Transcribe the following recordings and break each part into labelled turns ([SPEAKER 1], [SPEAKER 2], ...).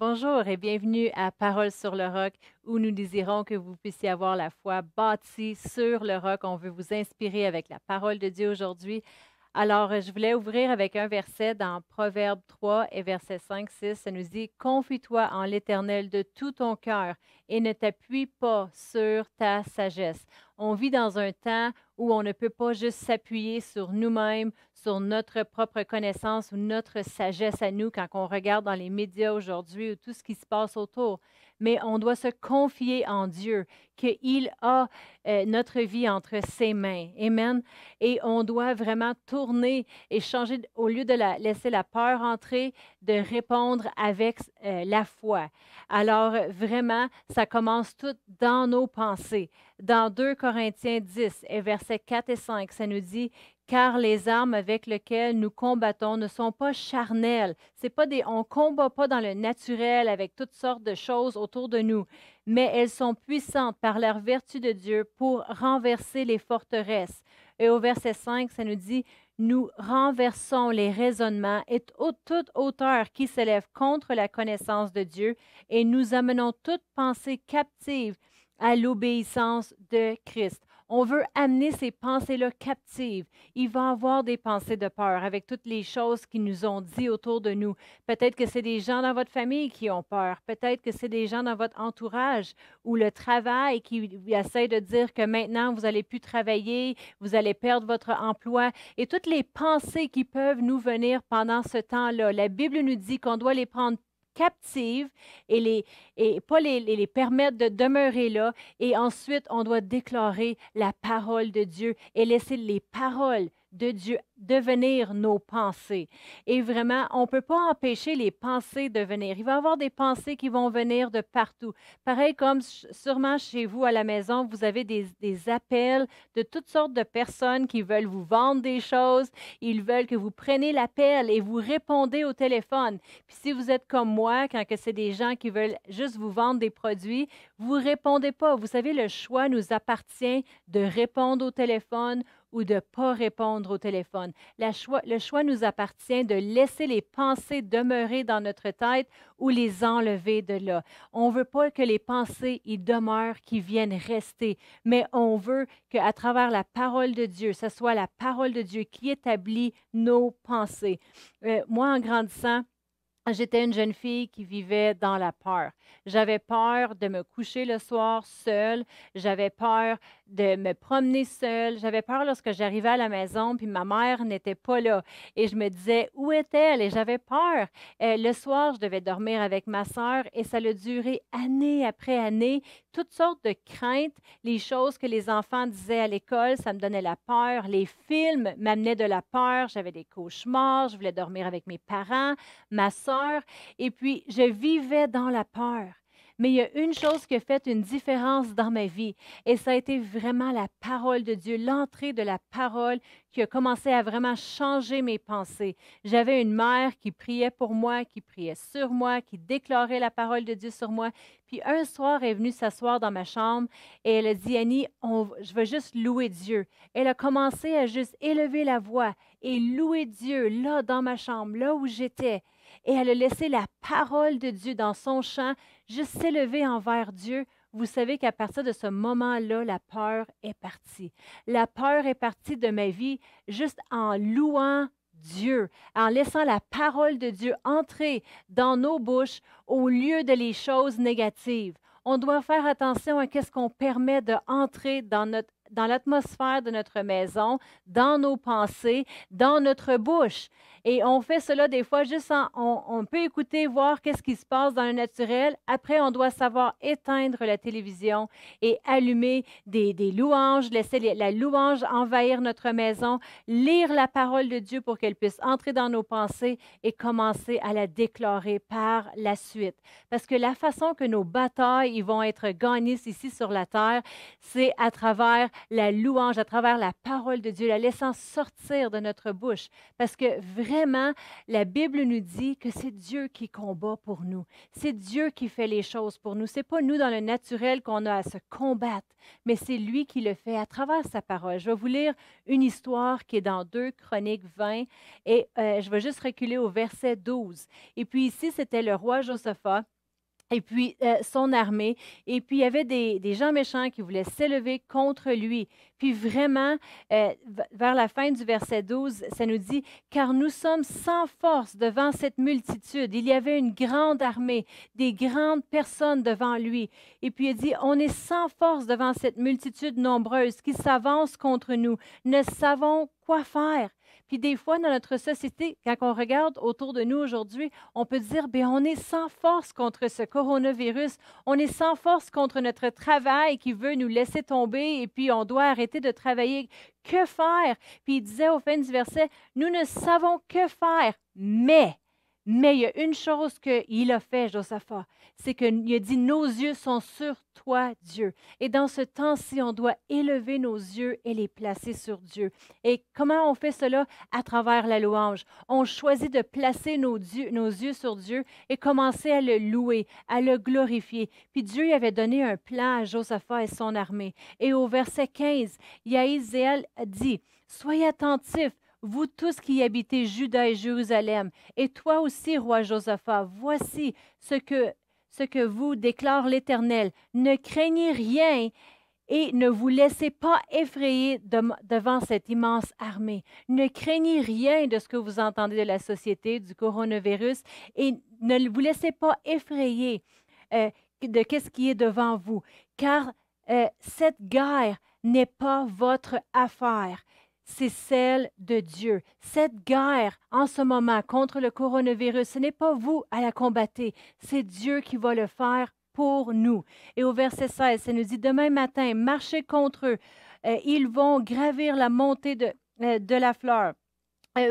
[SPEAKER 1] Bonjour et bienvenue à Parole sur le roc, où nous désirons que vous puissiez avoir la foi bâtie sur le roc. On veut vous inspirer avec la parole de Dieu aujourd'hui. Alors, je voulais ouvrir avec un verset dans Proverbe 3 et verset 5-6. Ça nous dit: Confie-toi en l'Éternel de tout ton cœur et ne t'appuie pas sur ta sagesse. On vit dans un temps où on ne peut pas juste s'appuyer sur nous-mêmes, sur notre propre connaissance ou notre sagesse à nous quand on regarde dans les médias aujourd'hui ou tout ce qui se passe autour. Mais on doit se confier en Dieu, qu'il a notre vie entre ses mains. Amen. Et on doit vraiment tourner et changer, au lieu de laisser la peur entrer, de répondre avec la foi. Alors, vraiment, ça commence tout dans nos pensées. Dans 2 Corinthiens 10 et versets 4 et 5, ça nous dit: car les armes avec lesquelles nous combattons ne sont pas charnelles. C'est pas on ne combat pas dans le naturel avec toutes sortes de choses autour de nous, mais elles sont puissantes par leur vertu de Dieu pour renverser les forteresses. Et au verset 5, ça nous dit: nous renversons les raisonnements et toute hauteur qui s'élève contre la connaissance de Dieu, et nous amenons toute pensée captive à l'obéissance de Christ. On veut amener ces pensées-là captives. Il va y avoir des pensées de peur avec toutes les choses qui nous ont dit autour de nous. Peut-être que c'est des gens dans votre famille qui ont peur. Peut-être que c'est des gens dans votre entourage ou le travail qui essaie de dire que maintenant, vous n'allez plus travailler, vous allez perdre votre emploi. Et toutes les pensées qui peuvent nous venir pendant ce temps-là. La Bible nous dit qu'on doit les prendre captives et pas les permettre de demeurer là. Et ensuite, on doit déclarer la parole de Dieu et laisser les paroles de Dieu devenir nos pensées. Et vraiment, on ne peut pas empêcher les pensées de venir. Il va y avoir des pensées qui vont venir de partout. Pareil comme sûrement chez vous à la maison, vous avez des appels de toutes sortes de personnes qui veulent vous vendre des choses. Ils veulent que vous preniez l'appel et vous répondez au téléphone. Puis si vous êtes comme moi, quand c'est des gens qui veulent juste vous vendre des produits, vous ne répondez pas. Vous savez, le choix nous appartient de répondre au téléphone ou de ne pas répondre au téléphone. Le choix nous appartient de laisser les pensées demeurer dans notre tête ou les enlever de là. On ne veut pas que les pensées y demeurent, qui viennent rester, mais on veut qu'à travers la parole de Dieu, ce soit la parole de Dieu qui établit nos pensées. Moi, en grandissant, j'étais une jeune fille qui vivait dans la peur. J'avais peur de me coucher le soir seule. J'avais peur de me promener seule. J'avais peur lorsque j'arrivais à la maison, puis ma mère n'était pas là. Et je me disais: où est-elle? Et j'avais peur. Le soir, je devais dormir avec ma sœur et ça a duré année après année. Toutes sortes de craintes, les choses que les enfants disaient à l'école, ça me donnait la peur. Les films m'amenaient de la peur. J'avais des cauchemars. Je voulais dormir avec mes parents, ma sœur, et puis je vivais dans la peur. Mais il y a une chose qui a fait une différence dans ma vie, et ça a été vraiment la parole de Dieu, l'entrée de la parole qui a commencé à vraiment changer mes pensées. J'avais une mère qui priait pour moi, qui priait sur moi, qui déclarait la parole de Dieu sur moi. Puis un soir, elle est venue s'asseoir dans ma chambre et elle a dit: Annie, je veux juste louer Dieu. Elle a commencé à juste élever la voix et louer Dieu là dans ma chambre, là où j'étais. Et elle a laissé la parole de Dieu dans son chant juste s'élever envers Dieu. Vous savez qu'à partir de ce moment-là, la peur est partie. La peur est partie de ma vie juste en louant Dieu, en laissant la parole de Dieu entrer dans nos bouches au lieu de les choses négatives. On doit faire attention à ce qu'on permet d'entrer dans l'atmosphère de notre maison, dans nos pensées, dans notre bouche. Et on fait cela des fois juste on peut écouter, voir qu'est-ce qui se passe dans le naturel. Après, on doit savoir éteindre la télévision et allumer des louanges, laisser la louange envahir notre maison, lire la parole de Dieu pour qu'elle puisse entrer dans nos pensées et commencer à la déclarer par la suite. Parce que la façon que nos batailles ils vont être gagnées ici sur la terre, c'est à travers la louange, à travers la parole de Dieu, la laissant sortir de notre bouche. Parce que vraiment, la Bible nous dit que c'est Dieu qui combat pour nous. C'est Dieu qui fait les choses pour nous. Ce n'est pas nous dans le naturel qu'on a à se combattre, mais c'est lui qui le fait à travers sa parole. Je vais vous lire une histoire qui est dans 2 Chroniques 20 et je vais juste reculer au verset 12. Et puis ici, c'était le roi Josaphat et puis son armée. Et puis il y avait des gens méchants qui voulaient s'élever contre lui. Puis vraiment, vers la fin du verset 12, ça nous dit, « Car nous sommes sans force devant cette multitude. » Il y avait une grande armée, des grandes personnes devant lui. Et puis il dit, « On est sans force devant cette multitude nombreuse qui s'avance contre nous. Ne savons quoi faire. » Puis des fois, dans notre société, quand on regarde autour de nous aujourd'hui, on peut dire, bien, on est sans force contre ce coronavirus. On est sans force contre notre travail qui veut nous laisser tomber et puis on doit arrêter de travailler. Que faire? Puis il disait au fin du verset, nous ne savons que faire, mais il y a une chose qu'il a fait, Josaphat, c'est qu'il a dit, nos yeux sont sur toi, Dieu. Et dans ce temps-ci, on doit élever nos yeux et les placer sur Dieu. Et comment on fait cela? À travers la louange. On choisit de placer nos yeux sur Dieu et commencer à le louer, à le glorifier. Puis Dieu lui avait donné un plan à Josaphat et son armée. Et au verset 15, Yahaziel dit, « Soyez attentifs, vous tous qui habitez Juda et Jérusalem, et toi aussi, roi Josaphat, voici ce que vous déclare l'Éternel. Ne craignez rien et ne vous laissez pas effrayer devant cette immense armée. Ne craignez rien de ce que vous entendez de la société, du coronavirus, et ne vous laissez pas effrayer de ce qui est devant vous, car cette guerre n'est pas votre affaire. C'est celle de Dieu. Cette guerre en ce moment contre le coronavirus, ce n'est pas vous à la combattre, c'est Dieu qui va le faire pour nous. Et au verset 16, ça nous dit, demain matin, marchez contre eux. Ils vont gravir la montée de la fleur.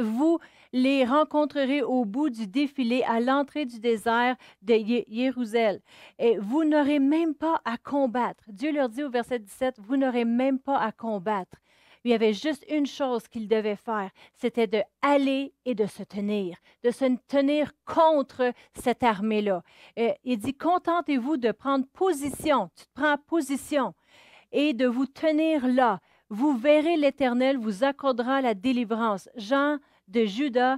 [SPEAKER 1] Vous les rencontrerez au bout du défilé à l'entrée du désert de Jérusalem. Et vous n'aurez même pas à combattre. Dieu leur dit au verset 17, vous n'aurez même pas à combattre. Il y avait juste une chose qu'il devait faire, c'était d'aller et de se tenir contre cette armée-là. Il dit, contentez-vous de prendre position, tu te prends position, et de vous tenir là. Vous verrez l'Éternel vous accordera la délivrance. Gens de Juda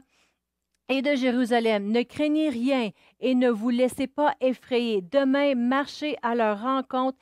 [SPEAKER 1] et de Jérusalem, ne craignez rien et ne vous laissez pas effrayer. Demain, marchez à leur rencontre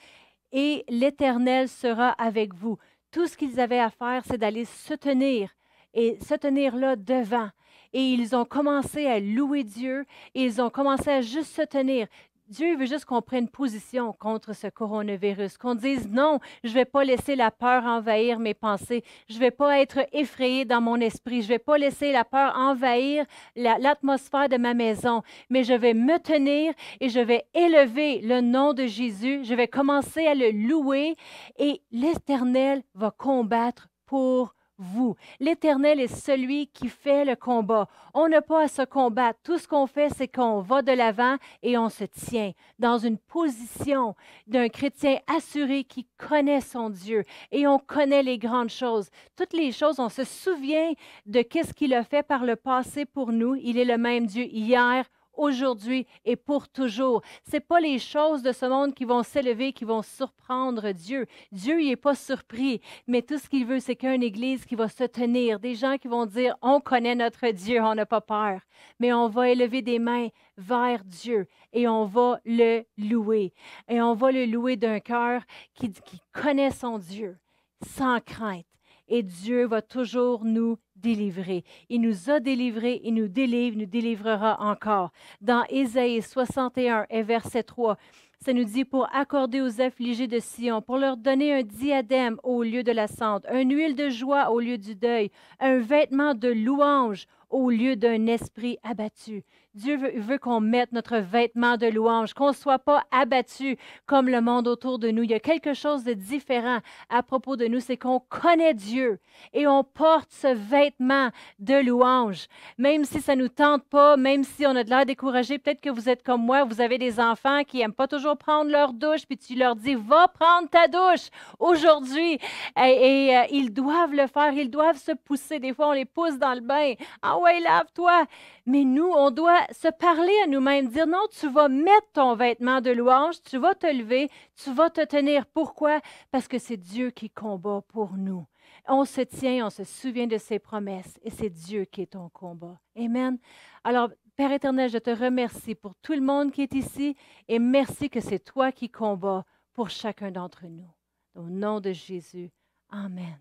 [SPEAKER 1] et l'Éternel sera avec vous. Tout ce qu'ils avaient à faire, c'est d'aller se tenir et se tenir là devant. Et ils ont commencé à louer Dieu et ils ont commencé à juste se tenir. Dieu veut juste qu'on prenne position contre ce coronavirus, qu'on dise non, je ne vais pas laisser la peur envahir mes pensées, je ne vais pas être effrayé dans mon esprit, je ne vais pas laisser la peur envahir l'atmosphère de ma maison, mais je vais me tenir et je vais élever le nom de Jésus, je vais commencer à le louer et l'Éternel va combattre pour vous. L'Éternel est celui qui fait le combat. On n'a pas à se combattre. Tout ce qu'on fait, c'est qu'on va de l'avant et on se tient dans une position d'un chrétien assuré qui connaît son Dieu et on connaît les grandes choses. Toutes les choses, on se souvient de qu'est-ce qu'il a fait par le passé pour nous. Il est le même Dieu hier, aujourd'hui et pour toujours. Ce n'est pas les choses de ce monde qui vont s'élever, qui vont surprendre Dieu. Dieu, il n'est pas surpris, mais tout ce qu'il veut, c'est qu'une Église qui va se tenir, des gens qui vont dire, on connaît notre Dieu, on n'a pas peur, mais on va élever des mains vers Dieu et on va le louer. Et on va le louer d'un cœur qui connaît son Dieu, sans crainte. Et Dieu va toujours nous délivrer. Il nous a délivrés, il nous délivre, nous délivrera encore. Dans Ésaïe 61 et verset 3, ça nous dit pour accorder aux affligés de Sion, pour leur donner un diadème au lieu de la cendre, une huile de joie au lieu du deuil, un vêtement de louange au lieu d'un esprit abattu. Dieu veut qu'on mette notre vêtement de louange, qu'on ne soit pas abattu comme le monde autour de nous. Il y a quelque chose de différent à propos de nous, c'est qu'on connaît Dieu et on porte ce vêtement de louange. Même si ça ne nous tente pas, même si on a de l'air découragé, peut-être que vous êtes comme moi, vous avez des enfants qui n'aiment pas toujours prendre leur douche, puis tu leur dis, va prendre ta douche aujourd'hui. Ils doivent le faire, ils doivent se pousser. Des fois, on les pousse dans le bain. Ah ouais, lave-toi. Mais nous, on doit se parler à nous-mêmes, dire non, tu vas mettre ton vêtement de louange, tu vas te lever, tu vas te tenir. Pourquoi? Parce que c'est Dieu qui combat pour nous. On se tient, on se souvient de ses promesses et c'est Dieu qui est ton combat. Amen. Alors, Père éternel, je te remercie pour tout le monde qui est ici et merci que c'est toi qui combats pour chacun d'entre nous. Au nom de Jésus. Amen.